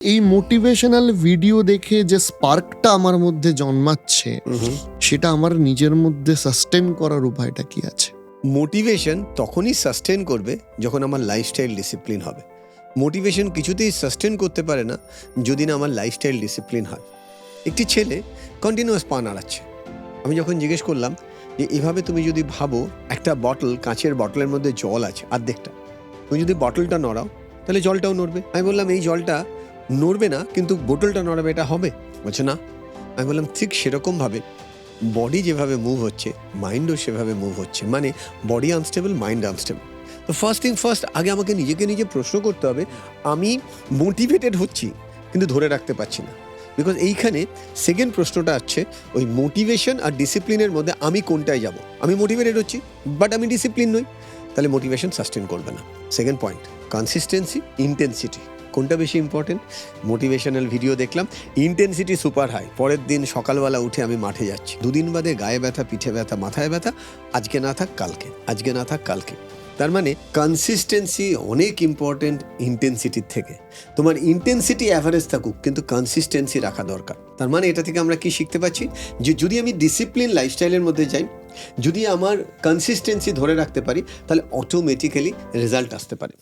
এই motivational video দেখে যে স্পার্কটা আমার মধ্যে জন্মাচ্ছে সেটা আমার নিজের মধ্যে সাস্টেন করার উপায়টা কি আছে? মোটিভেশন তখনই সাস্টেন করবে যখন আমার লাইফস্টাইল ডিসিপ্লিন হবে। মোটিভেশন কিছুতেই সাস্টেন করতে পারে না যদি না আমার লাইফস্টাইল ডিসিপ্লিন হয়। একটি ছেলে কন্টিনিউয়াস পা নাড়াচ্ছে, আমি যখন জিজ্ঞেস করলাম যে এভাবে তুমি যদি ভাবো একটা বটল, কাঁচের বটলের মধ্যে জল আছে অর্ধেকটা, তুমি যদি বটলটা নড়াও তাহলে জলটাও নড়বে। আমি বললাম এই জলটা নড়বে না কিন্তু বোতলটা নড়াবে, এটা হবে? বলছে না। আমি বললাম ঠিক সেরকমভাবে বডি যেভাবে মুভ হচ্ছে মাইন্ডও সেভাবে মুভ হচ্ছে, মানে বডি আনস্টেবল, মাইন্ড আনস্টেবল। তো ফার্স্ট থিং ফার্স্ট, আগে আমাকে নিজে প্রশ্ন করতে হবে আমি মোটিভেটেড হচ্ছি কিন্তু ধরে রাখতে পারছি না। বিকজ এইখানে সেকেন্ড প্রশ্নটা আসছে ওই মোটিভেশন আর ডিসিপ্লিনের মধ্যে আমি কোনটায় যাব। আমি মোটিভেটেড হচ্ছি বাট আমি ডিসিপ্লিন নই, তাহলে মোটিভেশন সাস্টেন করবে না। সেকেন্ড পয়েন্ট, কনসিস্টেন্সি, ইন্টেন্সিটি, কোনটা বেশি ইম্পর্টেন্ট? মোটিভেশনাল ভিডিও দেখলাম, ইন্টেন্সিটি সুপার হাই, পরের দিন সকালবেলা উঠে আমি মাঠে যাচ্ছি, দুদিন বাদে গায়ে ব্যথা, পিঠে ব্যথা, মাথায় ব্যথা, আজকে না থাক কালকে, আজকে না থাক কালকে। তার মানে কনসিস্টেন্সি অনেক ইম্পর্টেন্ট ইন্টেন্সিটির থেকে। তোমার ইন্টেন্সিটি অ্যাভারেজ থাকুক কিন্তু কনসিস্টেন্সি রাখা দরকার। তার মানে এটা থেকে আমরা কি শিখতে পাচ্ছি যে যদি আমি ডিসিপ্লিন লাইফস্টাইলের মধ্যে যাই, যদি আমার কনসিস্টেন্সি ধরে রাখতে পারি, তাহলে অটোমেটিক্যালি রেজাল্ট আসতে পারে।